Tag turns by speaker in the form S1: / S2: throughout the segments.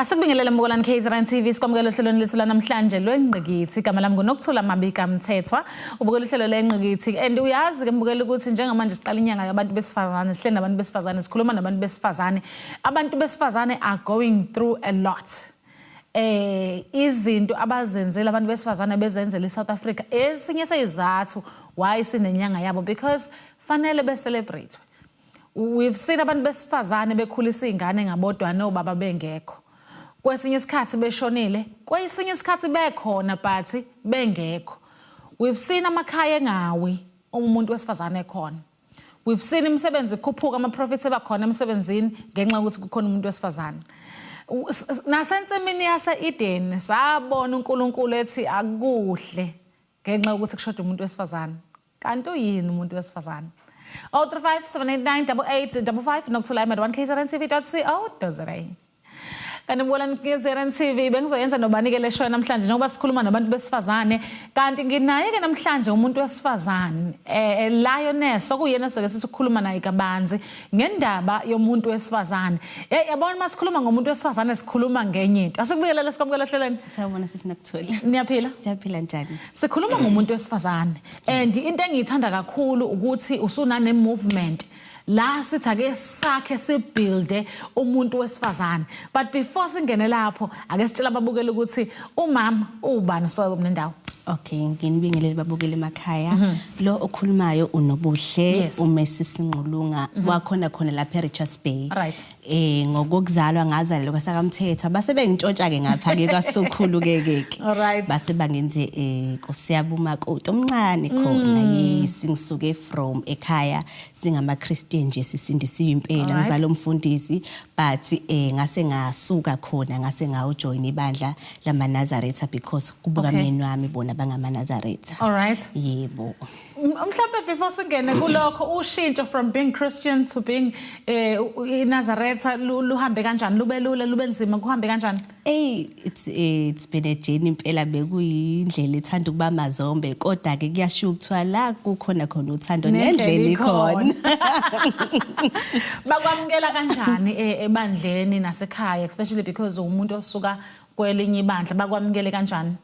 S1: Asibingelele mbukolani KZN TV sikwamukela uhlelo lethu namhlanje lwengqikithi igama lami nguNokuthula Mabika Mthethwa ubukela uhlelo lengqikithi and uyazi ke mbukela ukuthi njengamanje siqala inyanga yabantu besifazane sihleli nabantu besifazane sikhuluma nabantu besifazane abantu besifazane are going through a lot izinto abazenzela abantu besifazane bezenzela eSouth Africa esinye sezizathu why sinenyanga yabo because fanele be celebrate. We've seen abantu besifazane bekhulisa izingane ngabodwa nobaba bengekho. Kwesinye isikhathi beshonile, kwesinye isikhathi bekhona but bengekho. We've seen amakhaya engawi umuntu wesifazane ekhona. We've seen imisebenzi ikhuphuka ama-profits abakhona emsebenzini ngenxa ukuthi kukhona umuntu wesifazane. Nasensimini yase-Eden sabona uNkulunkulu ethi akuhle ngenxa ukuthi kushoda umuntu wesifazane. Kanti uyini umuntu wesifazane? 03578988855 Nokuthula @1kzntv.co.za. Kanti mbukolani KZN TV bengizoyenza nobanikele show namhlanje njengoba sikhuluma nabantu besifazane kanti nginaye ke namhlanje umuntu wesifazane Lioness okuyena soke sithi ukukhuluma naye kabanzi ngendaba yomuntu wesifazane. Yabona masikhuluma ngomuntu wesifazane sikhuluma ngenye into. Asikubingelele sikwamukela hlelweni.
S2: Sawubona sisi Nokuthula.
S1: Niyaphila?
S2: Siyaphila njani?
S1: Sikhuluma ngomuntu wesifazane and into engiyithanda kakhulu ukuthi usunane movement la sithi ake sakhe sibuilde umuntu wesifazane but before singene lapho ake sitshela ababukeli ukuthi umama ubani soke kumnendawo.
S2: Okay, nginibingelele babukele emakhaya. Lo okhulumayo uNobuhle uMesisi Nqulunga wakhona khona lapha eRichards Bay.
S1: Right.
S2: Ngokuzalwa ngazalelwa kwaSakamthethwa base bengintshontsha ke ngapha ke kwaSokhulu ke.
S1: Alright.
S2: Base bangenze Nkosiyabuma omncane khona yisingisuke from ekhaya singama Christian nje sisindisiwe impela ngizalo umfundisi but ngase ngasuka khona ngase ngajoin ibandla lama Nazareth because kubuka mneni wami bona bangama Nazareth.
S1: All right.
S2: Yebo.
S1: Mhlawumbe before singene kulokho ushintsho from being Christian to being Nazareth luhambe kanjani lube lula lube nzima kuhambe kanjani?
S2: It's been a journey impela bekuyindlela ethanda ukuba mazombe kodwa ke kuyashuka ukuthiwa la kukhona khona uthando nendlela ikhona.
S1: Bakwamukela kanjani ebandleni nasekhaya especially because umuntu osuka kwelinye ibandla bakwamukele kanjani?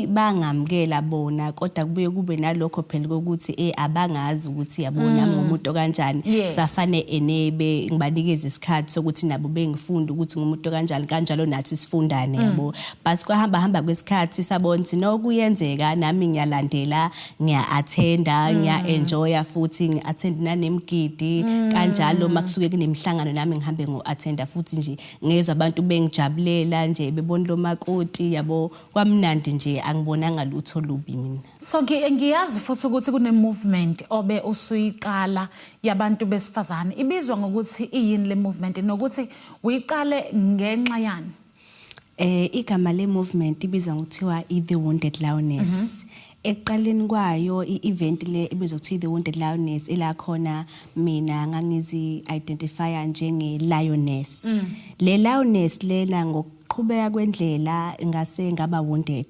S2: Bangamukela bona kodwa kubuye kube nalokho phela ukuthi abangazi ukuthi yabona ngumuntu kanjani safane enebe ngibanikeza isikhathi sokuthi nabo bengifunda ukuthi ngumuntu kanjalo nathi sifundane yabo but kwahamba kwesikhathi sabona ukuthi nokuyenzeka nami ngiyalandela ngiya-attenda ngiya-enjoya futhi ngi-attend nanemgidi kanjalo makusuke kunemhlangano nami ngihambe ngo-attenda futhi nje ngezwe abantu bengijabulela nje bebona lo makoti yabo kwamnandi nje angibonanga lutho lubi mina.
S1: So ngiyazi futhi ukuthi kune movement obe usuyiqala yabantu besifazane ibizwa ngokuthi iyini le movement nokuthi uyiqale ngenxa yani?
S2: Igama le movement ibizwa ngokuthiwa The Wounded Lioness. Eqaleni kwayo i-event le ebizwa ukuthi The Wounded Lioness ela khona mina ngangizi identify njenge Lioness. Le Lioness lena qhubeka kwendlela ngase ngaba wounded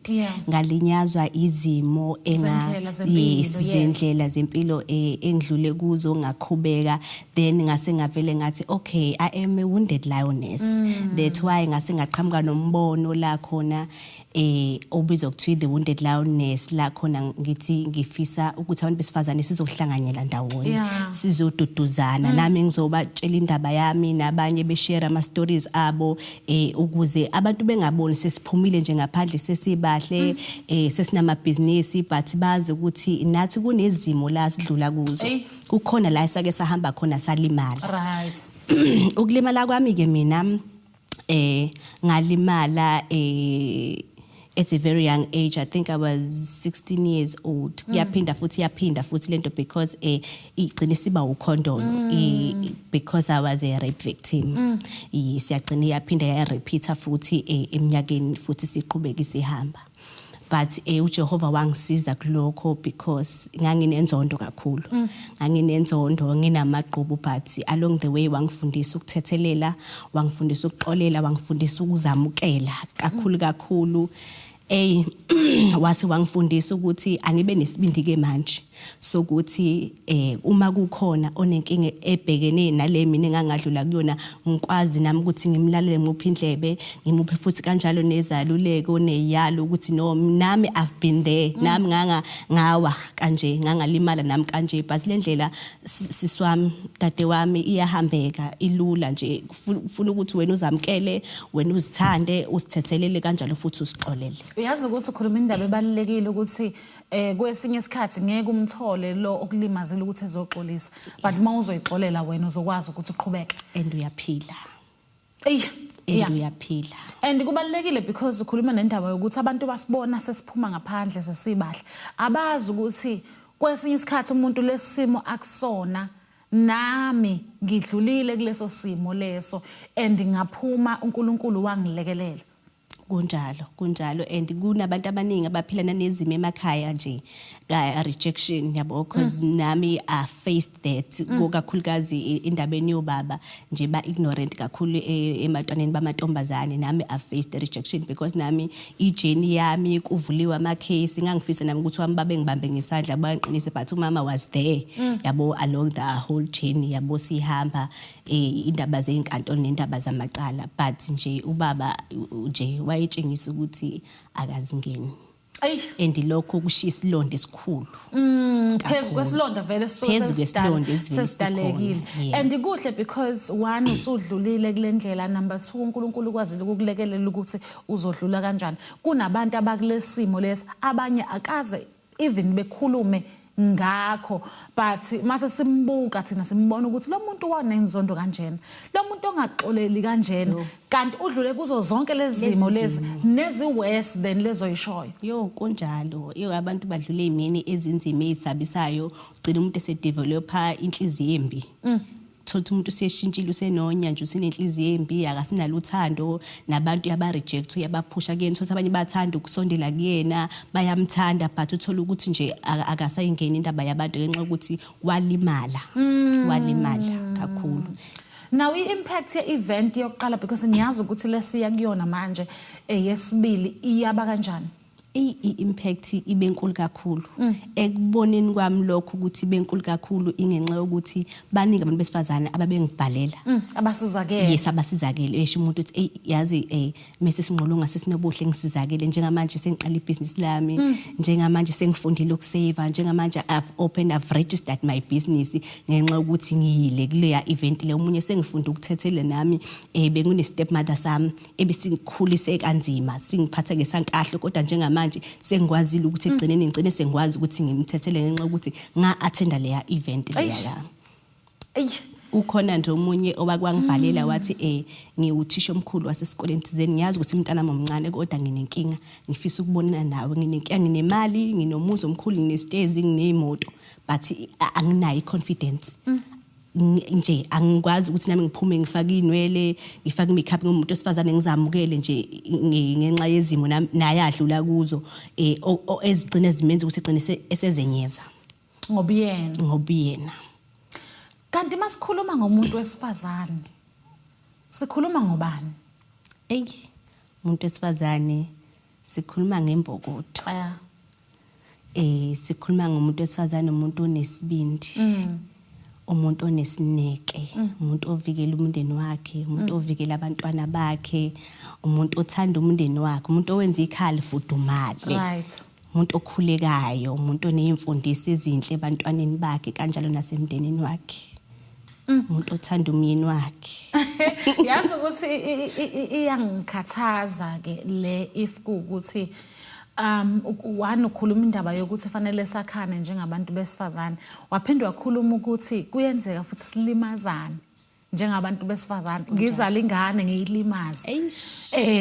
S2: ngalinyazwa izimo izindlela zempilo engidlule kuzo ngaqhubeka then ngase ngavele ngathi okay I am a wounded lioness. That's why ngase ngaqhamuka nombono la khona obizwa ukuthi The Wounded Lioness la khona ngithi ngifisa ukuthi abantu besifazane sizohlanganyela ndawonye sizoduduzana nami ngizobatshela indaba yami nabanye beshare ama stories abo ukuze abantu bengaboni sesiphumile nje ngaphandle sesibahle sesinamabhizinisi but bazi ukuthi nathi kunezimo la sidlula kuzo kukhona la esake sahamba khona salimala.
S1: Right.
S2: Ukulimala kwami ke mina ngalimala at a very young age. I think I was 16 years old. Yaphinda futhi lento because igcina siba ukhondono because I was a rape victim. Siyagcina yaphinda ya repeater futhi eminyakeni futhi siqhubeka sihamba. But uJehova wangisiza kulokho because nganginenzondo kakhulu. Nganginenzondo nginamaqhubu but along the way wangifundisa ukuthethelela, wangifundisa ukuxolela, wangifundisa ukuzamukela kakhulu. wase wangifundisa ukuthi angibe nesibindi ke manje sokuthi uma kukhona onenkinga ebhekene nale mina engangadlula kuyona ngikwazi nami ukuthi ngimlalele ngiphe indlebe ngimuphe futhi kanjalo nezaluleko neyalo ukuthi no nami I've been there nami ngawa kanje ngangalimala nami kanje but lendlela siswami dade wami iyahambeka ilula nje ufuna ukuthi wena uzamkele wena uzithande usithethelele kanjalo futhi usixolele.
S1: Uyazi ukuthi ukhuluma indaba ebalekile ukuthi kwesinye isikhathi ngeke umthole lo okulimazile ukuthi ezoxolisa but mawuzoyixolela wena uzokwazi ukuthi uqhubeke
S2: and uyaphila. Uyaphila.
S1: And kubalekile because ukhuluma nendaba yokuthi abantu basibona sesiphuma ngaphandle sesibahle abazi ukuthi kwesinye isikhathi umuntu lesimo akusona nami ngidlulile kuleso simo leso and ngaphuma uNkulunkulu wangilekelela.
S2: Kunjalo and kunabantu abaningi abaphilana nezimo emakhaya nje ka rejection yabo because nami I faced that kakhulukazi indabeni yobaba nje ba ignorant kakhulu ematwaneni bamantombazane nami I faced the rejection because nami ijourney yami kuvuliwa ama case ngangifisa nami ukuthi wami babe ngibambe ngesandla banqinise but umama was there yabo along the whole journey yabo sihamba indaba zezinkantolo nendaba zamacala but nje ubaba nje wayetshengisa ukuthi akazingeni endilokho kushisa isilonda esikhulu
S1: phezulu kwesilonda vele sesidalekile and kuhle because one usudlulile kulendlela number 2 uNkulunkulu kwazile ukukulekelela ukuthi uzodlula kanjani kunabantu abakulesimo lesi abanye akaze even bekhulume ngakho but mase simbuka thina simbona ukuthi lo muntu wanenzondo kanjena lo muntu ongaxoleli kanjena kanti udlule kuzo zonke lezi zimo lezi nezi worse than lezoyishoyo
S2: kunjalo abantu badlule imini ezinzima ezisabisayo ugcina umuntu esedevelopa inhliziyo embi thothi umuntu useshintshile usenonya nje usenenhliziyo embi akasinalo uthando nabantu yaba-reject uyabaphusha kuyena thothi abanye bathanda ukusondela kuyena bayamthanda but uthola ukuthi nje akasayingeni indaba yabantu ngenxa ukuthi walimala kakhulu.
S1: Now i-impact ye-event yokuqala because ngiyazi ukuthi lesiya kuyona manje yesibili iyaba kanjani?
S2: I-impact ibenkulu kakhulu ekuboneni kwami lokho ukuthi ibenkulu kakhulu ingenxa yokuthi baningi abantu besifazane ababengibhalela
S1: abasizakele
S2: yes abasizakele esho umuntu uthi yazi mase sinqolonga sesinobuhle ngisizakele njengamanje sengiqala ibusiness lami njengamanje sengifundile ukusave njengamanje I've registered my business ngenxa yokuthi ngiyile kuleya event le umunye sengifunda ukuthethela nami bekune stepmother sami ebesingikhulise kanzima singiphatha ngesankahle kodwa njengamanje sengikwazile ukuthi egcineni ngicine sengikwazi ukuthi ngimthethele ngenxa ukuthi nga-attenda leya event leya ukhona nje umunye owakwangibhalela wathi ngiwuthisha omkhulu wasesikoleni thizeni ngiyazi ukuthi umntana wami omncane kodwa nginenkinga ngifisa ukubonana nawe nginenkinga nginemali nginomuzi omkhulu nginestezi nginemoto but anginayo confidence nje angikwazi ukuthi nami ngiphume ngifake inwele ngifake makeup ngomuntu osifazane ngizamukele nje ngenxa yezimo nayadlula kuzo ezigcina zimenza ukuthi egcine esezenyeza ngobiyena.
S1: Kanti masikhuluma ngomuntu wesifazane sikhuluma ngobani?
S2: Umuntu wesifazane sikhuluma ngembokodo. Sikhuluma ngomuntu wesifazane umuntu onesibindi umuntu onesineke umuntu ovikela umndeni wakhe umuntu ovikela abantwana bakhe umuntu othanda umndeni wakhe umuntu owenza ikhala ifudumale umuntu okhulekayo umuntu onezimfundiso ezinhle ebantwaneni bakhe kanjalo nasemndenini wakhe umuntu othanda umyeni wakhe.
S1: Yazi ukuthi iyangikhathaza ke le if kuukuthi one ukhuluma indaba yokuthi fanele sakhane njengabantu besifazane waphinde wakhuluma ukuthi kuyenzeka futhi silimazane njengabantu besifazane ngizala ingane ngiyilimaze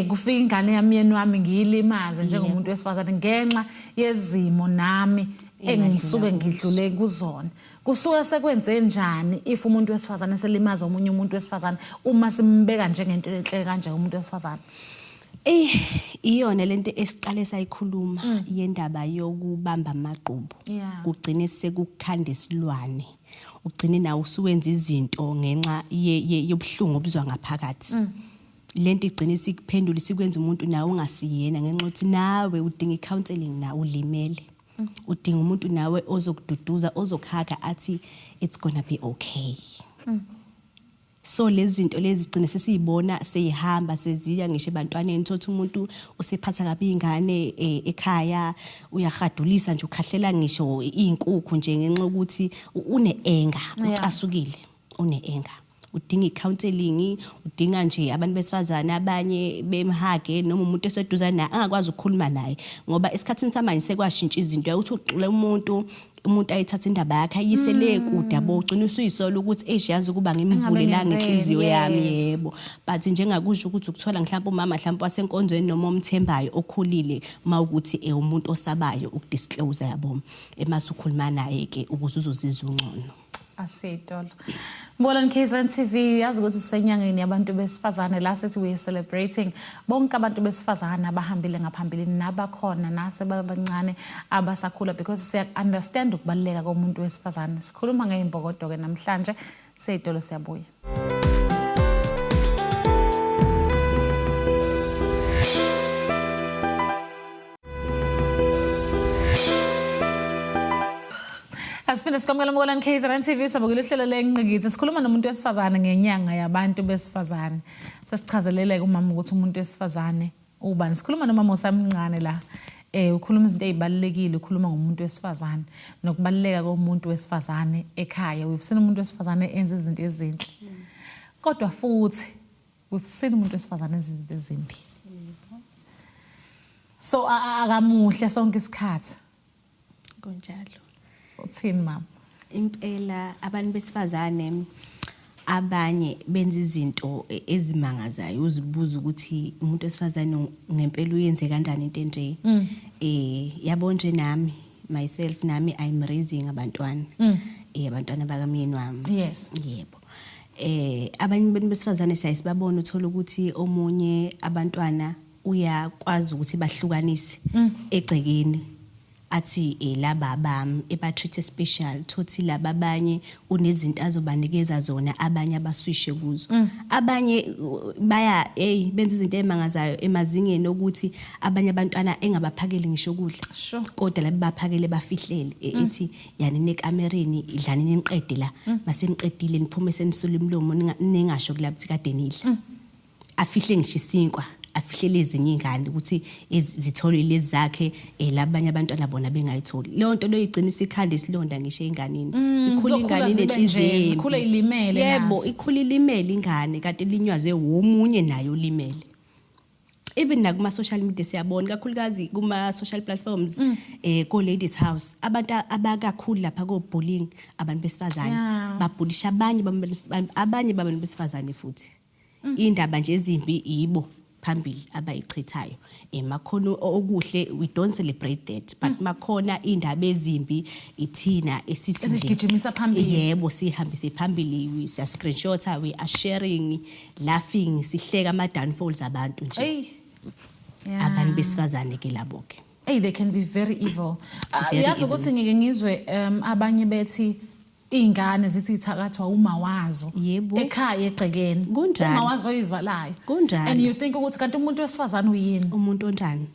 S1: kufika ingane yamyeni wami ngiyilimaze njengomuntu wesifazane ngenxa yezimo nami engisuke ngidlule kuzona kusuka sekwenze njani if umuntu wesifazane selimaza omunye umuntu wesifazane uma simbeka njengento enhle kanje umuntu wesifazane?
S2: Iyona lento esiqale sayikhuluma yendaba yokubamba amaqhubu kugcine sekukhanda isilwane ugcine nawe usuwenza izinto ngenxa yobuhlungu obuzwa ngaphakathi lento igcina isikuphendula isikwenza umuntu nawe ungasiyena ngenxa yokuthi nawe udinga i-counselling nawe ulimele. Udinga umuntu nawe ozokududuza ozokuhaga athi it's gonna be okay. So lezi zinto lezi gcina sesiyibona seyihamba seziya ngisho ebantwaneni thothi umuntu usephatha kabi ingane ekhaya uyahadulisa nje ukhahlela ngisho izinkukhu nje ngenxa ukuthi une-enga ucasukile une-enga. Udinga i-counselling, udinga nje abantu besifazane abanye bemhage noma umuntu eseduzane naye angakwazi ukukhuluma naye ngoba esikhathini samanje sekwashintsha izinto uyathi uxule umuntu ayithatha indaba yakhe ayisele kude yabo ugcina usuyisola ukuthi yazi ukuba ngimvulelanga inhliziyo yami yebo but njengakusho ukuthi ukuthola mhlawumbe umama mhlawumbe wasenkonzweni noma omthembayo okhulile mawukuthi umuntu osabayo ukudisclose yabo emasukhuluma naye ke ukuze uzozizwa ungcono.
S1: Asitolo. Mbona KZN TV yazi ukuthi sisenyangeni yabantu besifazane la sethi we celebrating bonke abantu besifazane abahambile ngaphambili nabakhona nasebabancane abasakhula because siya understand ukubaleka komuntu wesifazane. Sikhuluma ngeimbokodo ke namhlanje seyitolo siyabuya. Asiphinda sikwamukela Mkolani KZN TV sabukela ihlelo lenqikithi sikhuluma nomuntu wesifazane ngenyanga yabantu besifazane sesichazelele kumama ukuthi umuntu wesifazane ubani sikhuluma nomama osamncane la ukhuluma izinto ezibalekile ukhuluma ngomuntu wesifazane nokubaleka komuntu wesifazane ekhaya we've seen umuntu wesifazane enza izinto ezinhle kodwa futhi we've seen umuntu wesifazane enza izinto ezimbi so akamuhle sonke isikhathi
S2: kunjalo.
S1: Uthini mama?
S2: Impela abantu besifazane abanye benza izinto ezimangazayo uzibuza ukuthi umuntu wesifazane ngempela uyenze kanjani into enje. Yabo nje nami myself nami I'm raising abantwana. Abantwana bakamyeni wami.
S1: Yes.
S2: Yebo. Abanye abantu besifazane siyasibabona uthola ukuthi omunye abantwana uyakwazi ukuthi bahlukanise egcekeni. Athi laba bami ebatreat special thothi laba abanye unezinto azobanikeza zona abanye abaswishe kuzo abanye baya benza izinto ezimangazayo emazingeni ukuthi abanye abantwana engabaphakeli ngisho ukudla kodwa laba baphakele bafihlele ethi yani nekamereni idlani niqede la mase niqedile niphume senisula imlomo ningasho kulabuthi kade nidla afihle ngisho isinkwa afihlele ezinye ingane ukuthi zithole lezi zakhe labanye abantwana bona bengayitholi leyo nto lo igcina isikhanda isilonda ngisho einganeni ikhula ingane nenhliziyo
S1: ikhula ilimele nazo
S2: yebo ikhula ilimele ingane kanti linyazwe womunye nayo limele even na kuma social media siyabona kakhulukazi kuma social platforms ko ladies house abantu abakakhulu lapha ko bullying abantu besifazane babhulisha abanye babantu besifazane futhi indaba nje ezimbi yibo phambili abayichithayo emakhono okuhle we don't celebrate that but makhona indaba ezimbi ithina esithi nje
S1: sigijimisa phambili
S2: yebo sihambise phambili we screenshot we are sharing laughing sihleka ama downfalls abantu nje abantu besifazane ke labo ke
S1: they can be very evil yazi ukuthi ngike ngizwe abanye bethi ingane zithi ithakathwa uma wazo ekhaya egcekeni uma wazo oyizalayo and you think ukuthi kanti umuntu wesifazane uyini
S2: umuntu onjani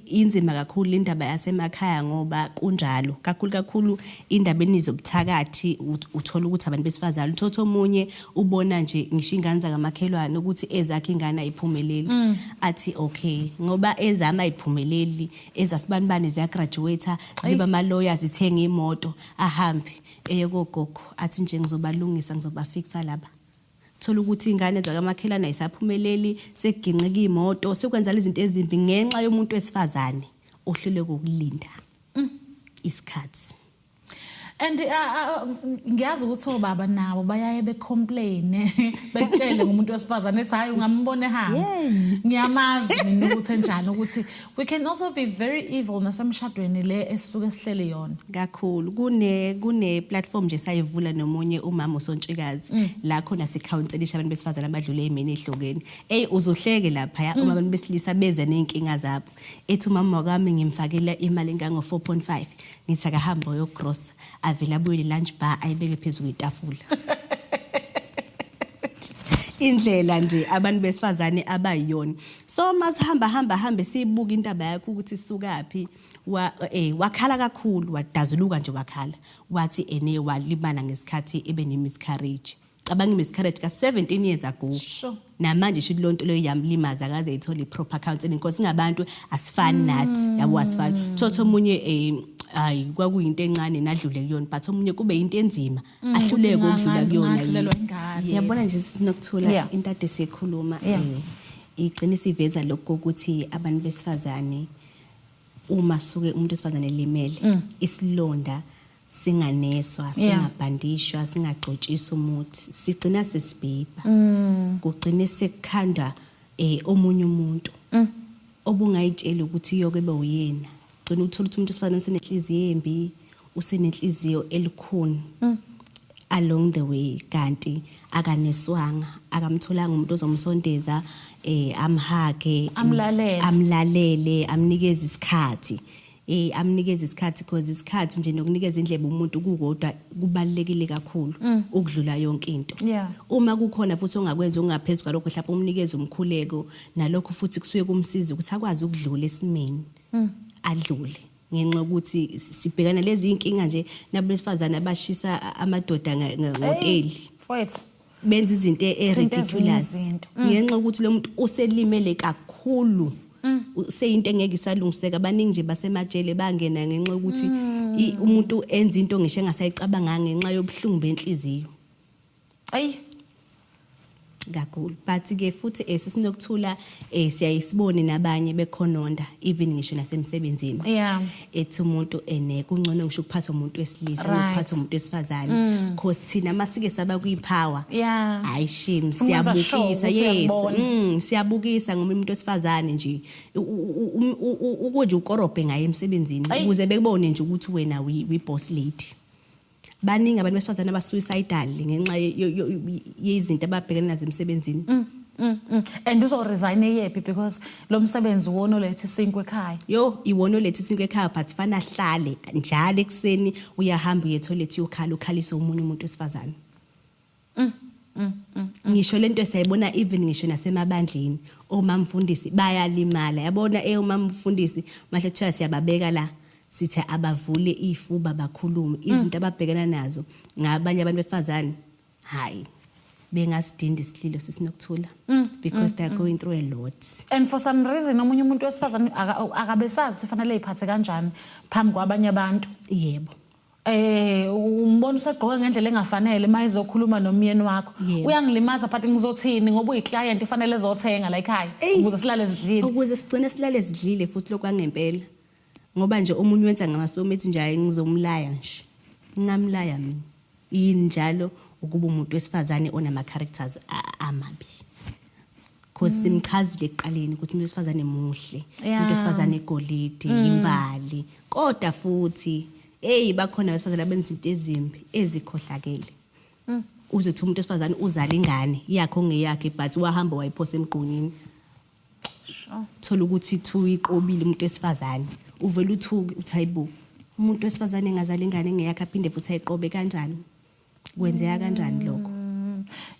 S2: inzima kakhulu indaba yasemakhaya ngoba kunjalo kakhulu indaba enizobuthakathi uthola ukuthi abantu besifazane uthotho omunye ubona nje ngisho ingane zakamakhelwane ukuthi ezakhe ingane ayiphumeleli athi okay ngoba ezama ayiphumeleli ezasibanibane ziya graduate ziba ama lawyers zithenga imoto ahambe eyegogogo athi nje ngizobalungisa ngizobafixa laba thola ukuthi ingane zakamakhelana ayisaphumeleli seginqika imoto sekwenza izinto ezimbi ngenxa yomuntu wesifazane ohlele kokulinda isikhathi
S1: and ngiyazi ukuthi obaba nabo bayaye becomplain betshele ngomuntu wesifazane ethi hayi ungambona ehamba ngiyamazi mina ukuthi enjani ukuthi we can also be very evil nasemshadweni le esisuke sihlele yona
S2: kakhulu kune platform nje sayivula nomunye umama usontshikazi la khona sicounselisha abantu besifazane abadlule emini ehlokeni uzohleke lapha uma abantu besilisa beze nenkinga zabo ethi umama wakami ngimfakela imali engango 4.5 ngithi akahamba yogross available lunch bar ayibeke phezulu kwetafula indlela nje abantu besifazane abayiyona. So masihamba sibuka indaba yakho ukuthi sisukapi wakhala kakhulu wadazuluka nje wakhala wathi ene walimala ngesikhathi ebenemiscarriage. Cabanga imiscarriage ka17 years ago.
S1: Sure.
S2: Namanje shithi lonto leyo yamlimaza akaze ayithola iproper counseling because singabantu asifani nathi yabo asifani. Thotho omunye hayi kwakuyinto encane nadlule kuyona but omunye kube into enzima ahluleke ukudlula kuyona. Yabona nje sinokuthula into ade sikhuluma igcinisa iveza lokho ukuthi abantu besifazane uma suke umuntu wesifazane limele isilonda singaneswa singabhandishwa singagcotshisa umuthi sigcina sesibhibha kugcine sekukhanda omunye umuntu obungayitshela ukuthi yoke be uyena gcina uthola ukuthi umuntu wesifazane senenhliziyo embi usenenhliziyo elikhuni along the way kanti akaneswanga akamtholanga umuntu ozomsondeza amhage amlalele amnikeza isikhathi amnikeza isikhathi because isikhathi nje nokunikeza indlebe umuntu kukodwa kubalekile kakhulu ukudlula yonke into. Uma kukhona futhi ongakwenza ungaphezulu kwalokho mhlawumbe umnikeza umkhuleko nalokho futhi kusuye kumsiza ukuthi akwazi ukudlula esimeni adlule ngenxa ukuthi sibhekana lezi inkinga nje nabesifazana abashisa amadoda ngehoteli
S1: mfowethu
S2: benza izinto ridiculous ngenxa ukuthi lo muntu uselimele kakhulu useyinto engeke isalungiseka abaningi nje basemajele bangena ngenxa ukuthi umuntu enza into ngisho engasayicabanga ngenxa yobuhlungu benhliziyo kakhulu but ke futhi sisinokuthula siyayisibone nabanye bekhononda even ngisho nasemsebenzini ethi umuntu kungcono ngisho ukuphatha umuntu wesilisa ukuphatha umuntu wesifazane because thina masike saba kuyipower hayi shame siyabukisa siyabukisa ngoba umuntu wesifazane nje ukuje ukorobhe ngaye emsebenzini ukuze bekubone nje ukuthi wena we boss lady. Baningi abantu besifazana abasuicidal ngenxa yezinto ababhekana nazo emsebenzini.
S1: And uzo resign yephi because lo msebenzi wona olethe isinkwe ekhaya.
S2: Iwona olethe isinkwe ekhaya but fana hlale njalo ekseni uyahamba uye toilet ukhalisa umunye umuntu wesifazane. Ngisho lento esayibona even ngisho nasemabandleni omamfundisi bayalimala yabona omamfundisi mahle kuthiwa siyababeka la sithi abavule ifuba bakhulume izinto ababhekana nazo ngabanye abantu befazane hayi bengasidindi isililo sisinokuthula because they are going through a lot
S1: and for some reason omunye umuntu wesifazane akabesazi sifanele iphathe kanjani phambi kwabanye abantu.
S2: Yebo
S1: umbona usegqoka ngendlela engafanele mayizokhuluma nomyeni wakho uyangilimaza but ngizothini ngoba uyiclient ifanele ezothenga la ekhaya ukuze silale ezidlile
S2: ukuze sigcine silale ezidlile futhi lokho angempela ngoba nje omunye wenza ngamasomethi nje hayi ngizomlaya nje ngingamlaya mina yini njalo ukuba umuntu wesifazane onama characters amabi because simchazile eqaleni ukuthi umuntu wesifazane muhle umuntu wesifazane egolide imbali kodwa futhi bakhona abesifazane abenza izinto ezimbi ezikhohlakele uzothi umuntu wesifazane uzala ingane yakho ngeyakhe but wahamba wayiphosa emgqonyini thola ukuthi thu iqobile umuntu wesifazane uvela uthi hayibo umuntu wesifazane engazala ingane ngeyakhe aphinde futhi ayiqobe kanjani kwenzeka kanjani lokho.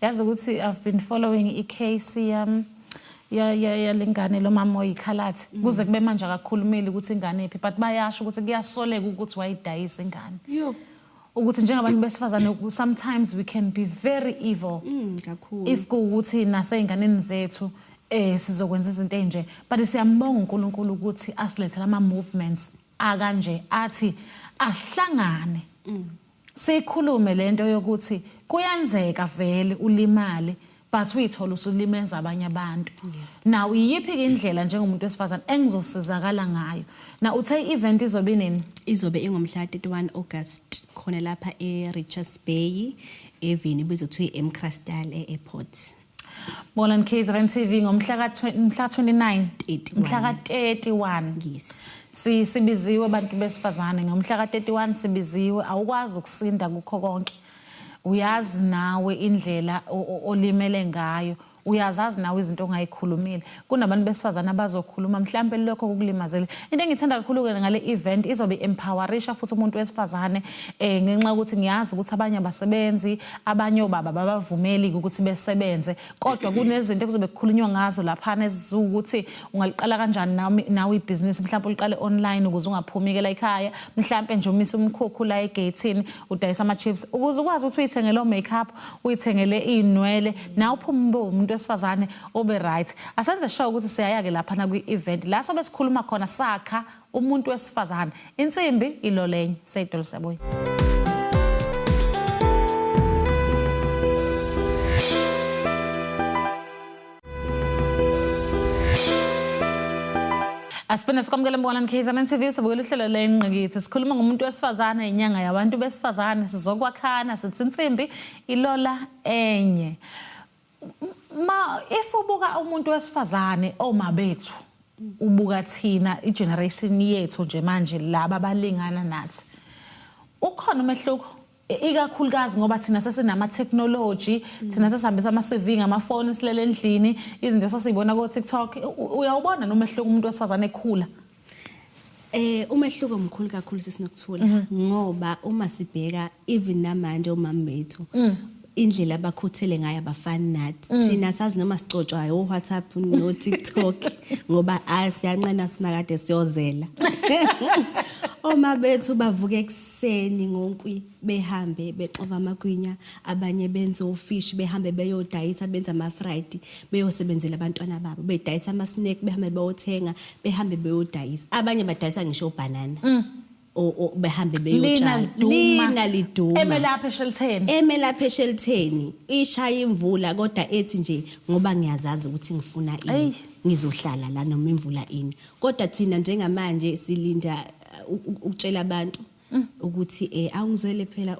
S1: Yazi ukuthi I've been following i-case ya lengane lo mama oyikhalathi kuze kube manje akakhulumeli ukuthi ingane ephi but bayasho ukuthi kuyasoleka ukuthi wayidayisa ingane ukuthi njengabantu besifazane sometimes we can be very evil
S2: kakhulu
S1: if kuukuthi naseyinganeni zethu sizokwenza izinto enje but siyambonga uNkulunkulu ukuthi asilethela ama movements akanje athi asihlangane sikhulume lento yokuthi kuyenzeka vele ulimale but uyithola usulimenza abanye abantu. Now iyiphi indlela njengomuntu wesifazane engizosizakala ngayo na uthe event izobe nini?
S2: Izobe ingomhla 31 August khona lapha eRichards Bay evini bezothiwa eMcrystal airport.
S1: Bona KZN TV ngomhla ka-29 mhla ka-31
S2: yes
S1: sibiziwe abantu besifazane ngomhla ka-31 sibiziwe awukwazi ukusinda kukho konke uyazi nawe indlela olimele ngayo uyazazi nawe izinto ongayikhulumile. Kunabantu besifazana abazokhuluma mhlambe lokho ukulimazela. Into engithanda kakhulu ngale event izobe empowerisha futhi umuntu wesifazane ngenxa ukuthi ngiyazi ukuthi abanye abasebenzi, abanye obaba babavumeli ukuthi besebenze. Kodwa kunezinto ekuzobe kukhulunywa ngazo lapha nezukuthi ungaliqala kanjani nawe ibhizinisi mhlawumbe uliqale online ukuze ungaphumikela ekhaya mhlawumbe nje umise umkhukhu la egate udayisa ama chips ukuze ukwazi ukuthi uyithengele makeup uyithengele inwele nawe uphumbe umuntu wesifazane obe right. Asenze sure ukuthi siyaya ke lapha na kwi event la sobe sikhuluma khona sakha umuntu wesifazane insimbi ilolenye Sayidolo Siyabuya. Asipena sikwamukela mbona KZN TV sabukela uhlelo lenqgithi sikhuluma ngomuntu wesifazane inyanga yabantu besifazane sizokwakhana sithi insimbi ilola enye. If ubuka umuntu wesifazane oma bethu ubuka thina igeneration yethu nje manje laba abalingana nathi ukhona umehluko ikakhulukazi ngoba thina sesinama technology thina sesihambisa ama CV ngamafoni silele endlini izinto sasibona ku TikTok uyawubona nomehluko umuntu wesifazane ekhula
S2: umehluko omkhulu kakhulu sisinokuthula ngoba uma sibheka even namanje omama bethu indlela abakhuthele ngayo abafani nathi thina sazi noma sicotshwayo WhatsApp no TikTok ngoba asiyanqena simakade siyozela oma bethu bavuka ekseni ngonkwi behambe bexova amagwinya abanye benze ufish behambe beyodayisa benza ama fried beyosebenzela abantwana babo bedayisa ama snack behambe beyothenga behambe beyodayisa abanye badayisa ngisho banana behambe beyotshala lina liduma emelapha esheltheni ishaya imvula kodwa ethi nje ngoba ngiyazazi ukuthi ngifuna ini ngizohlala la noma imvula ini kodwa thina njengamanje silinda ukutshela abantu ukuthi awungizwele phela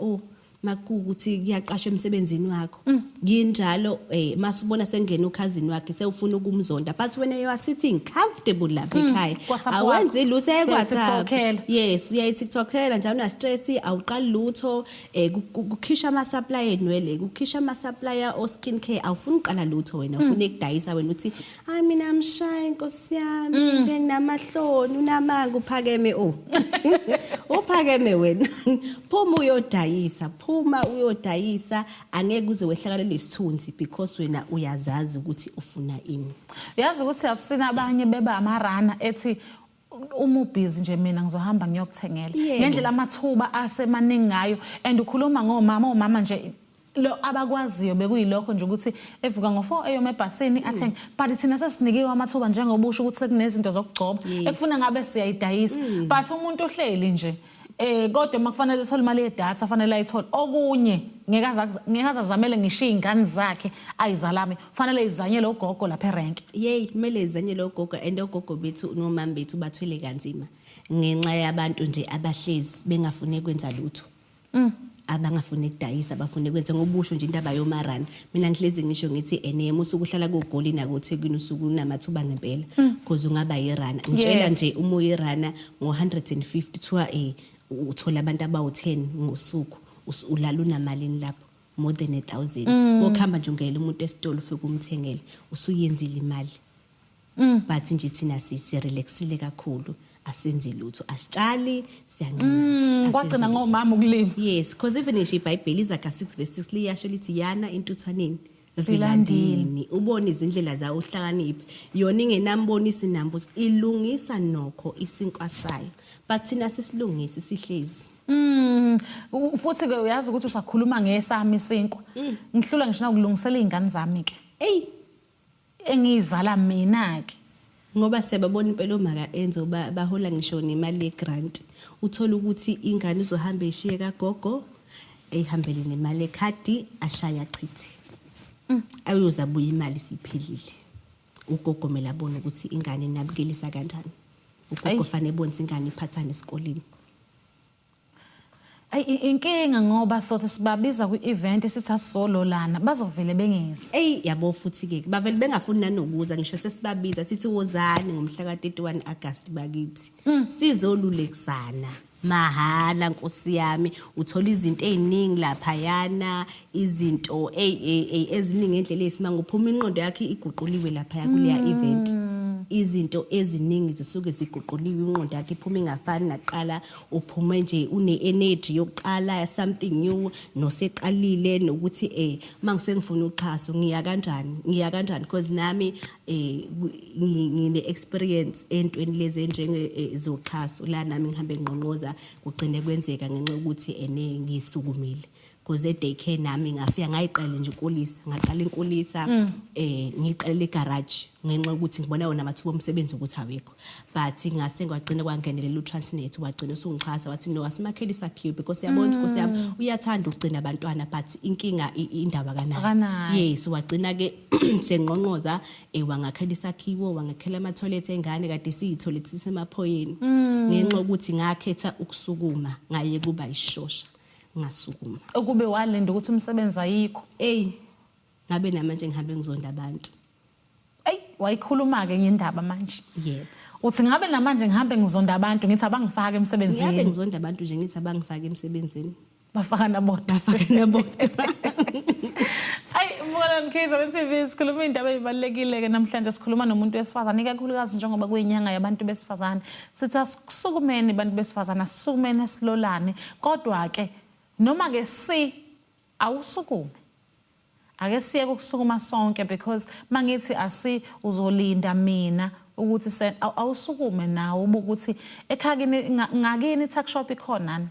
S2: makukuthi kuyaqashwa emsebenzini wakho yinjalo masubona sengena ukhazini wakhe sewufuna ukumzonda but when you are sitting comfortable lapha ekhaya awenzi lutho eWhatsApp yes uyayi TikTokela njalo una stress awuqali lutho ukukhisha ama supply enwele ukukhisha ama supply o skin care awufuni uqala lutho wena ufuna ukudayisa wena uthi mina amshaye Nkosi yami nje nginamahloni unamanga uphakeme uphakeme wena phuma uyodayisa phuma uyodayisa angeke uze wehlakalele isithunzi because wena uyazazi ukuthi ufuna ini.
S1: Uyazi ukuthi afusina abanye beba amarana ethi uma ubhizi nje mina ngizohamba ngiyokuthengela ngendlela amathuba asemaningi ngayo and ukhuluma omama nje lo abakwaziyo bekuyilokho nje ukuthi evuka ngo4 eyoma ebhasini athenge but thina sesinikiwe amathuba njengobusho ukuthi sekunezinto zokugcoba ekufuna ngabe siyayidayisa but umuntu ohleli nje kodwa makufanele uthola imali yedatha fanele ayithole okunye ngeke azamele ngishiya ingane zakhe ayizalame fanele izanyele ugogo lapha erank
S2: kumele izanyele ugogo and ugogo bethu nomama bethu bathwele kanzima ngenxa yabantu nje abahlezi bengafune kwenza lutho abangafune ukudayisa abafune kwenza ngobusho nje indaba yomarana mina ngihlezi ngisho ngithi eneme usuku uhlala kuGoli nakoThekwini usuku unamathuba ngempela because ungaba irana ngitshela nje uma uyirana ngo150 kuthiwa uthola abantu abawu10 ngosuku ulala unamalini lapho more than 1000 wokhamba nje ungela umuntu esitolo ufike umthengele usuyenzile imali but nje thina sirelaxile kakhulu asenze lutho asitshali siyanqina
S1: kwagcina ngomama ukulima
S2: yes because even nje iBhayibheli Izaga 6:6 liyasho lithi yana intuthwaneni vilandini ubone izindlela zawo uhlakaniphe yona ingenambonisa inambusi ilungisa nokho isinkwa sayo but thina sisilungisi sihlezi
S1: futhi ke uyazi ukuthi usakhuluma ngesami isinkwa ngihlula ngisho ukulungisela izingane zami ke engizala mina ke
S2: ngoba sebabona impela maka enzo bahola ngisho nemali yegrant uthola ukuthi ingane izohamba ishiye kagogo ehambele nemali ekhadi ashaya chithi ayozabuya imali siphelile ugogo mela abona ukuthi ingane inabukelisa kanjani ugogo fanele bonze ingane iphathana esikoleni
S1: inkinga ngoba sothi sibabiza kwi-event sithi asolo lana bazovele bengezi
S2: yabo futhi ke bavele bengafuni nanokuza ngisho sesibabiza sithi wozani ngomhla ka 31 August bakithi sizolulekisana mahala Nkosi yami uthola izinto eziningi lapha yana izinto eziningi endlela esimanga uphuma inqondo yakhe iguquliwe lapha kuleya event izinto eziningi zisuke ziguquliwe inqondo yakhe iphuma ingafani naqala uphuma nje une energy yokuqala something new noseqalile nokuthi mangise ngifuna uxhaso ngiya kanjani because nami ngine experience entweni lezi njenge zoxhaso la nami ngihambe ngqonqoza kugcine kwenzeka ngenxa ukuthi ngisukumile because daycare nami ngafika ngayiqala nje inkulisa ngaqala inkulisa ngiqala egarage ngenxa ukuthi ngibona yona amathuba omsebenzi ukuthi awekho but ngase ngwagcina kwangenelela uTransnet wagcina usungixhasa wathi no asimakheli sakhiwe because yabona Nkosi yami uyathanda ukugcina abantwana but inkinga indaba kanayo yes wagcina ke sengqonqoza wangakhela isakhiwo wangakhela ama toilet engane kade siyithoilet sisemaphoyeni ngenxa ukuthi ngakhetha ukusukuma ngaye kuba ishosha ngasukuma
S1: ukube walinda ukuthi umsebenzi ayikho
S2: ngabe namanje ngihambe ngizonda abantu
S1: wayikhuluma ke ngendaba manje
S2: yebo
S1: uthi ngabe namanje ngihambe ngizonda abantu ngithi abangifake emsebenzini
S2: ngabe ngizonda abantu nje ngithi abangifake emsebenzini
S1: bafaka nabo Mbolan Kaizer TV sikhuluma indaba ezibalekile ke namhlanje sikhuluma nomuntu wesifazane ikakhulukazi njengoba kuyinyanga yabantu besifazane sithi asisukumeni abantu besifazane asisukumeni esilolane kodwa ke noma ke awusukume ake siye ukusukuma sonke because mangithi uzolinda mina ukuthi awusukume nawo ukuthi ekhakini ngakini tuck shop ikhona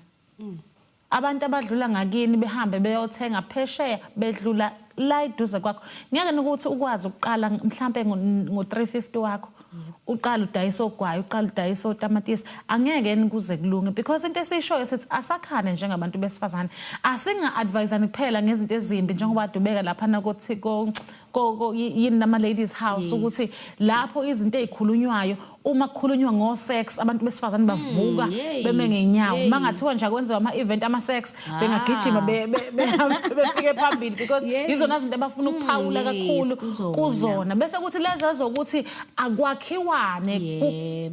S1: abantu abadlula ngakini behambe beyothenga phesheya bedlula la iduze kwakho ngeke ukuthi ukwazi ukuqala mhlambe ngo350 wakho uqala udayisa ogwayi uqala udayisa otamatisi angeke kuze kulunge because into esishoyo sithi asakhane njengabantu besifazane asinga advisani kuphela ngezinto ezimbi njengoba dubeka lapha na yini nama ladies house ukuthi lapho izinto ezikhulunywayo uma kukhulunywa ngo sex abantu besifazane bavuka beme ngenyawo mangathiwa nje akwenziwa ama event ama sex bengagijima befike phambili because izona izinto abafuna ukuphawula kakhulu kuzona bese kuthi lezi ezokuthi akwakhiwane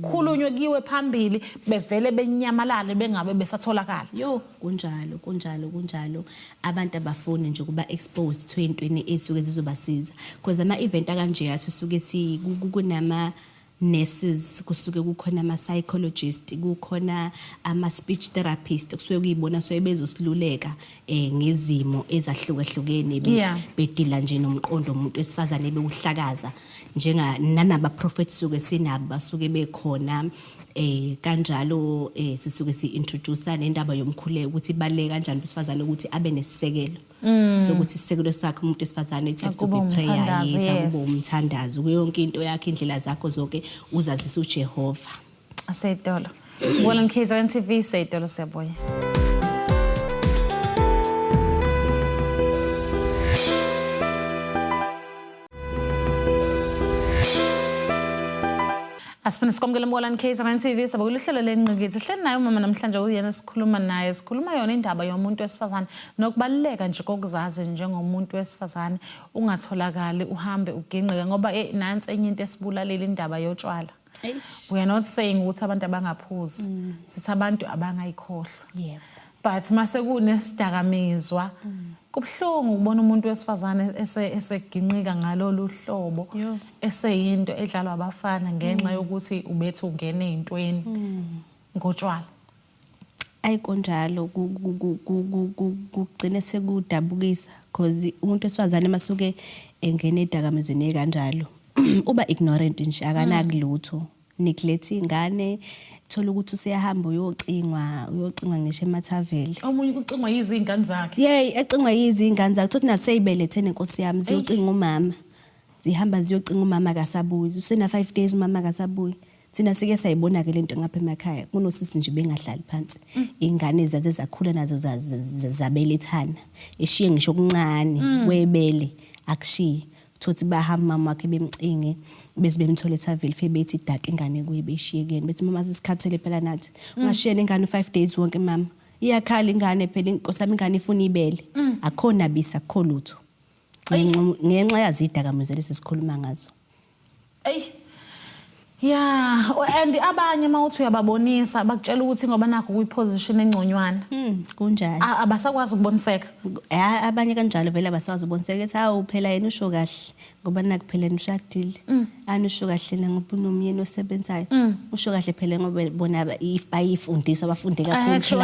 S1: kukhulunywe kiwe phambili bevele benyamalale bengabe besatholakala kunjalo abantu abafuni nje kuba exposed to intweni esuke zizobasiza because ama event akanje yathi suke kunama nurses kusuke kukhona ama psychologist kukhona ama speech therapist kusuke kuyibona so bezosiluleka ngezimo ezahlukahlukene bedila nje nomqondo umuntu wesifazane bekuhlakaza njenga nanaba prophets suke sinabo basuke bekhona kanjalo sisuke si-introduce nendaba yomkhuleko ukuthi baleke kanjani besifazane ukuthi abe nesisekelo sokuthi isisekelo sakhe umuntu wesifazane it has to be prayer akuba umthandazo kuyonke into yakhe indlela zakho zonke uzazisa uJehova asedolo Mbolan Kaizer TV sedolo siyabuya Asifuna sikwamukele Mbolan Kaizer TV sabe kulihlelo lenqikithe sihleli naye umama namhlanje uyena sikhuluma naye sikhuluma yona indaba yomuntu wesifazane nokubaluleka nje kokuzazi njengomuntu wesifazane ungatholakali uhambe uginqika ngoba nansi enye into esibulalile indaba yotshwala we are not saying ukuthi abantu abangaphuzi sithi abantu abangayikhohlwa but mase kunesidakamizwa kubhlungu ukubona umuntu wesifazane eseginqika ngalolu hlobo eseyinto edlalwa abafana ngenxa yokuthi ubethu ungene ezintweni ngotshwala
S2: ayikonjalo kugcine sekudabukisa because umuntu wesifazane masuke engene edakamizweni kanjalo uba ignorant nje akanakilutho neglect ingane thola ukuthi useyahamba uyocingwa ngisho emathaveli
S1: omunye ucingwa yizingane zakhe
S2: ecingwa yizingane zakhe thothi naseyibelethene Nkosi yami ziyocinga umama zihamba ziyocinga umama kasabuyi usena 5 days umama kasabuyi thina sike sayibona ke lento ngapha emakhaya kunosisi nje bengahlali phansi ingane zaze zakhula nazo zabelethana eshiye ngisho okuncane webele akushiye thothi bahamba mama wakhe bemcinge bese bemthola ethaveli fe bethi dark ingane kuyibeshiyekeni bethi mama sisikhathele phela nathi ungashiyela ingane 5 days wonke mama iyakhala ingane phela Nkosi yami ingane ifuna ibele akhona bisa akho lutho ngenxa yazidakamizelo sesikhuluma ngazo
S1: Yeah, and abanye mawuthi uyababonisa bakutshela ukuthi ngoba nakho kuyiposition engconywana.
S2: Kunjani?
S1: Abasakwazi ukuboniseka.
S2: Abanye kanjalo vele abasakwazi ukuboniseka ethi hawu phela yena usho kahle ngoba nakuphela ushadile. Usho kahle la ngoba unomyeni osebenzayo. Usho kahle phela ngoba bona bayifundiswa bafunde kakhulu.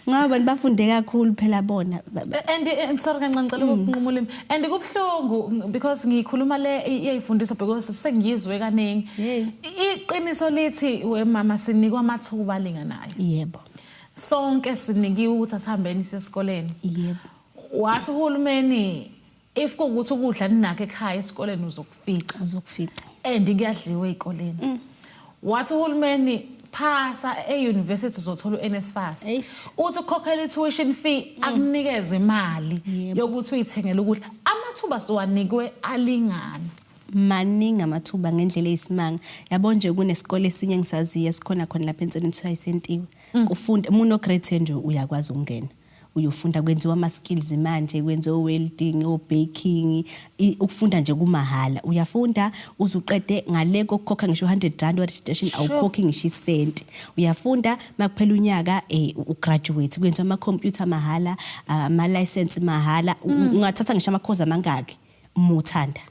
S2: Ngoba bafunde kakhulu phela bona.
S1: And sorry kancane ngicela ukunqumula and kubhlungu because ngikhuluma le iyayifundiswa because sengiyizwe kaningi. Iqiniso lithi wemama sinikwa amathuba alinganayo.
S2: Yebo.
S1: Sonke sinikiwe ukuthi asihambeni sesikoleni.
S2: Yebo.
S1: Wathi uhulumeni if kuukuthi ukudla ninakho ekhaya esikoleni uzokufika. And kuyadliwa ezikoleni. Wathi uhulumeni phasa e-university uzothola uNSFAS. Uthi ukhokhela tuition fee akunikeze imali yokuthi uyithengele ukudla. Amathuba siwanikwe alingana.
S2: Maningi amathuba ngendlela eyisimanga. Yabo nje kunesikole esinye ngisaziyo esikhona khona lapha entseni kuthiwa isentiwe. Kufunda umuntu ograde nje uyakwazi ukungena. Uyofunda kwenziwa ama skills manje kwenziwa welding o baking ukufunda nje kumahala uyafunda uzuqede ngaleko ukukhokha ngisho 100 rand registration awukhokhi ngisho isent uyafunda makuphela unyaka ugraduate kwenziwa ama computer mahala ama license mahala ungathatha ngisho ama course amangaki umuthanda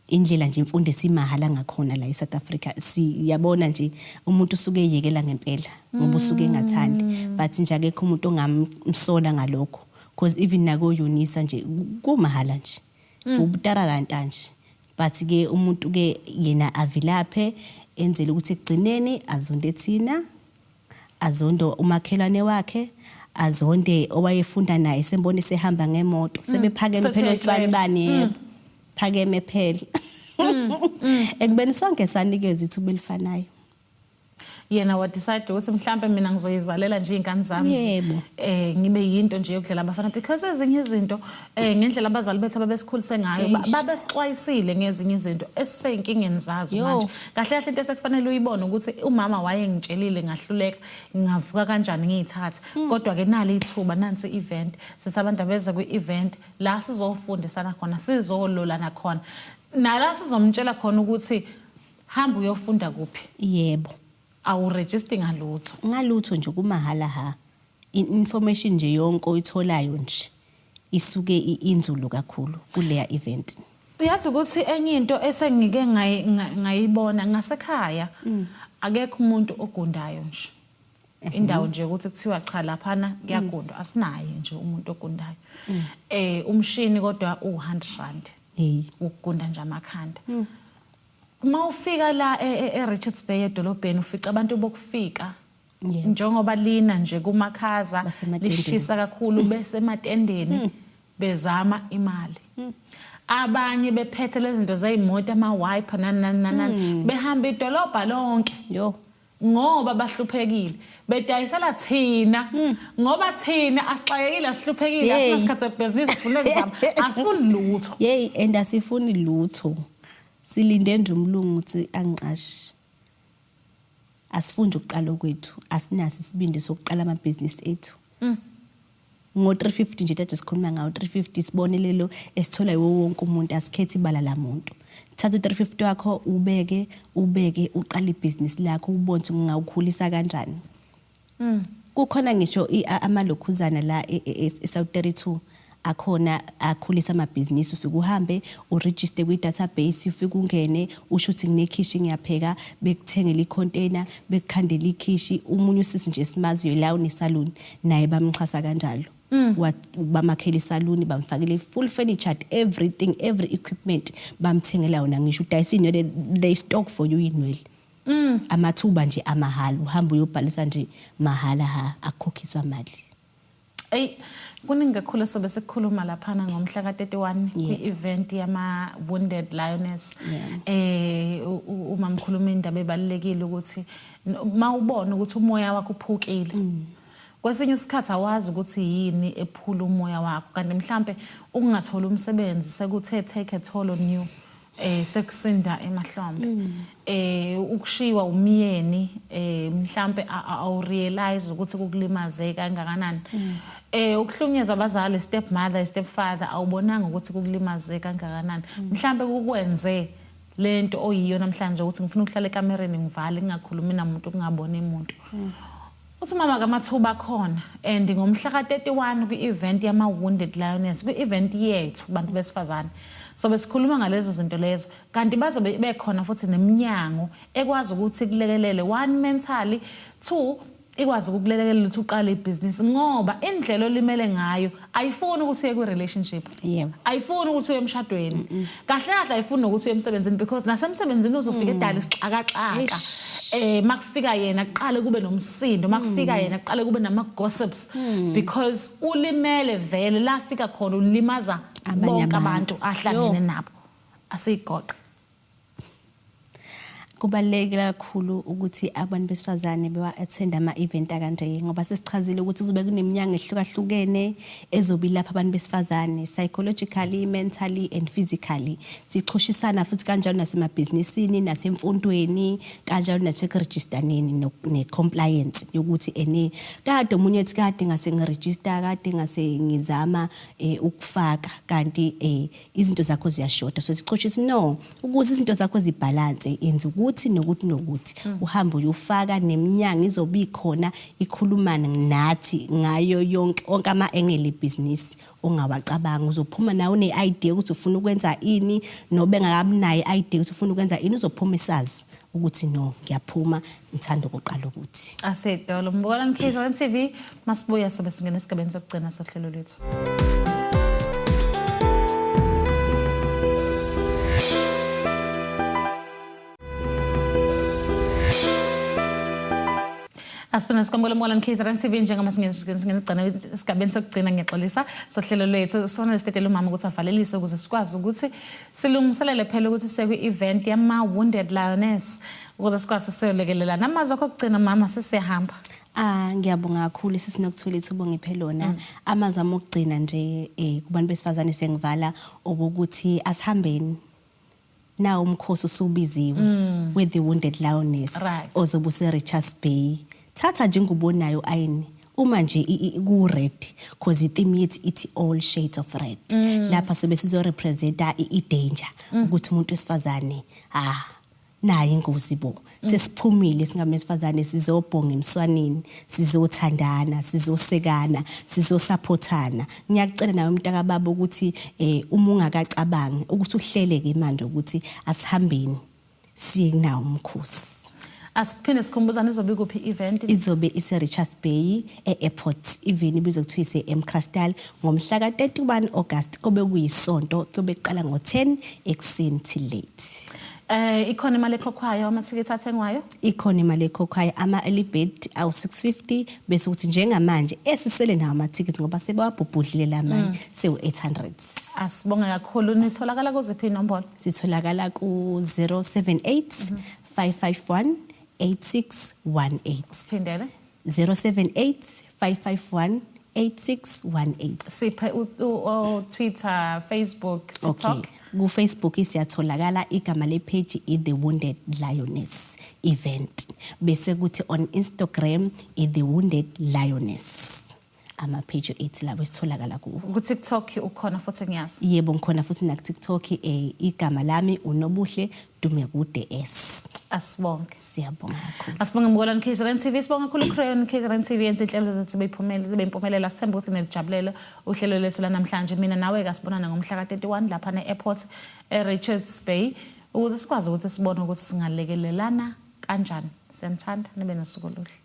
S2: indlela nje imfundo esimahala ngakhona la eSouth Africa siyabona nje umuntu usuke eyekela ngempela ngoba usuke engathandi but nje akekho umuntu ongamsola ngalokho because even nako Unisa nje kumahala nje ubutararanta nje but ke umuntu ke yena avilaphe enzele ukuthi egcineni azonde thina azondo umakhelane wakhe azonde owayefunda naye sembone sehamba ngemoto sebephakeme phela sibanibani phakeme phela ekubeni sonke sanikeza ithuba elifanayo
S1: yena wa decide ukuthi mhlambe mina ngizoyizalela nje ingane zami ngibe yinto nje yokudlela abafana because ezinye izinto ngendlela abazali bethu ababesikhulise ngayo babesixwayisile ngezinye izinto esisenkingeni zazo manje kahle kahle into esekufanele uyibone ukuthi umama wayengitshelile ngahluleka ngavuka kanjani ngiyithatha kodwa ke nali ithuba nansi event sisabantu abeza kwi-event la sizofundisana khona sizololana khona nala sizomtshela khona ukuthi hamba uyofunda kuphi
S2: yebo
S1: awuregister
S2: ngalutho nje kumahala information nje yonke oyitholayo nje isuke inzulu kakhulu kuleya event
S1: uyazi ukuthi enye into esengike ngayibona ngasekhaya akekho umuntu ogundayo nje indawo nje ukuthi kuthiwa cha laphana kuyagundwa asinaye nje umuntu ogundayo umshini kodwa u100 rand ukugunda nje amakhanda mawufika la eRichards Bay edolobheni ufica abantu bokufika njengoba lina nje kumakhaza lishisa kakhulu bese ematendeni bezama imali abanye bephethe lezi zinto zayimoto ama wiper nani behamba idolobha lonke ngoba bahluphekile bedayisela thina ngoba thina asixayekile asihluphekile asinasikhathe business ufuna ukuzama asifuni lutho
S2: and asifuni lutho silinde nje umlungu uthi angiqashi asifunde ukuqala kwethu asinaso isibindi sokuqala ama business ethu ngo 350 nje thatha sikhuluma ngawo 350 sibonelelo esithola wonke umuntu asikhethi ibala lamuntu thatha 350 wakho ubeke uqala ibusiness lakho ubone ukuthi ngawukhulisa kanjani kukhona ngisho amalokhuzana la eSouth 32 akhona akhulisa ama business ufike uhambe uregister kwi database ufike ungene usho ukuthi nginekhishi ngiyapheka bekuthengela icontainer bekukhandela ikhishi umunye usisi nje simaziyo la unesalon naye bamxhasa kanjalo bamakhela isaluni bamfakele full furniture everything every equipment bamthengela yona ngisho udayisini they stock for you inwele amathuba nje amahala uhamba uyobhalisa nje mahala akhokhiswa imali
S1: kuningi kakhulu sobe sekukhuluma laphana ngomhla ka31 kwi-event yama Wounded Lioness uma mkhuluma indaba ebalekile ukuthi mawubona ukuthi umoya wakho uphukile kwesinye isikhathi awazi ukuthi yini ephula umoya wakho kanti mhlambe ukungathola umsebenzi sekuthe take a toll on you sekusinda emahlombe ukushiwa umyeni mhlambe awurealize ukuthi kukulimaze kangakanani ukuhlunyezwa abazali stepmother stepfather awubonanga ukuthi kukulimaze kangakanani mhlambe kukwenze lento oyiyo namhlanje ukuthi ngifuna ukuhlala ekamereni ngivale ngingakhulumi namuntu kungaboni umuntu. Uthi mama kamathuba khona and ngomhla ka-31 kwi-event yama-Wounded Lioness, kwi-event yethu bantu besifazane. So besikhuluma ngalezo zinto lezo kanti bazobe bekhona futhi neminyango ekwazi ukuthi kulekelele 1 mentally, 2 ikwazi ukukulekelela ukuthi uqale ibhizinisi ngoba indlela olimele ngayo ayifuni ukuthi uye kwi-relationship. Ayifuni ukuthi uye emshadweni. Kahle kahle ayifuni ukuthi uye emsebenzini because nasemsebenzini uzofika edala isixakaxaka. Makufika yena aqale kube nomsindo, makufika yena aqale kube nama-gossips because ulimele vele lafika khona ulimaza bonke abantu ahlangene nabo. Asigoqe.
S2: Kubalulekile kakhulu ukuthi abantu besifazane bewa-attend ama-event akanje ngoba sesichazile ukuthi kuzobe kuneminyango ehlukahlukene ezobe lapha abantu besifazane psychologically, mentally and physically. Sichoshisana futhi kanjalo nasemabhizinisini, nasemfundweni, kanjalo naseregistereni ne-compliance yokuthi kade omunye ethi kade ngase ngiregister, kade ngase ngizama ukufaka kanti izinto zakho ziyashoda. So sichoshisa no ukuze izinto zakho zibalance yenza ukuthi nokuthi uhambe uyufaka neminyango izobe ikhona ikhulumana nathi ngayo yonke ama-angle ebhizinisi ongawacabanga. Uzophuma nawe une-idea ukuthi ufuna ukwenza ini nobe ngakabi nayo i-idea ukuthi ufuna ukwenza ini, uzophuma isazi ukuthi no ngiyaphuma ngithanda ukuqala ukuthi
S1: asedolo. Mbukela KZN TV masibuya sobe singena esigabeni sokugcina sohlelo lwethu. Asibona sikwamukela Mbukela KZN TV njengoba singena esigabeni sokugcina ngiyaxolisa sohlelo lwethu sona lesithetela umama ukuthi avalelise ukuze sikwazi ukuthi silungiselele phela ukuthi sekwi-event yama-Wounded Lioness ukuze sikwazi siyolekelela namazwi akho okugcina mama sesiyahamba.
S2: Ngiyabonga kakhulu sisinokuthola ithuba ngiphe lona. Amazwi ami okugcina nje kubantu besifazane sengivala ukuthi asihambeni nawo umkhosi usubiziwe with the Wounded Lioness ozobe use-Richards Bay. Thatha njengobonayo ayini uma nje ku-red because i-theme yethu ithi all shades of red. Lapha sobe sizorepresenta i-danger ukuthi umuntu wesifazane naye ingozi bo. Sesiphumile singamesifazane sizobhonga emswaneni, sizothandana, sizosekana, sizosupportana. Ngiyacela nawe umntaka baba ukuthi uma ungakacabangi ukuthi uhleleke manje ukuthi asihambeni siye nawo umkhosi.
S1: Asiphinde sikhumbuzana izobe kuphi event?
S2: Izobe ise-Richards Bay e-airport. Even ibizwa kuthiwa ise-Crystal ngomhla ka-31 August kobe kuyisonto kobe kuqala ngo-10 ekuseni till late.
S1: Ikhona imali ekhokhwayo amathikithi athengwayo?
S2: Ikhona imali ekhokhwayo ama-early bird awu-650 bese ukuthi njengamanje esisele nawo amathikithi ngoba sebawabhubhudlile lamanye sewu-800.
S1: Asibonga kakhulu. Nitholakala kuziphi inombolo?
S2: Sitholakala ku-078 551 8618.
S1: Phindele
S2: 078 551 8618.
S1: Siphe Twitter, Facebook, TikTok.
S2: Okay. Ku-Facebook siyatholakala igama le-page i-The Wounded Lioness event. Bese kuthi on Instagram i-The Wounded Lioness. Ama-page ethi labo sitholakala kuwo.
S1: Ku-TikTok ukhona futhi ngiyazi?
S2: Yebo ngikhona futhi naku-TikTok igama lami uNobuhle Dumekude S.
S1: Asibonge.
S2: Siyabonga kakhulu.
S1: Asibonge Mbukela KZN TV, sibonga kakhulu Crayon KZN TV yenze inhlelo zethu zibe impumelelo. Sithemba ukuthi nijabulele uhlelo lethu lanamhlanje. Mina nawe ke sibonana ngomhla ka-31 lapha ne-airport e-Richards Bay ukuze sikwazi ukuthi sibone ukuthi singalekelelana kanjani. Siyanthanda nibe nosuku oluhle.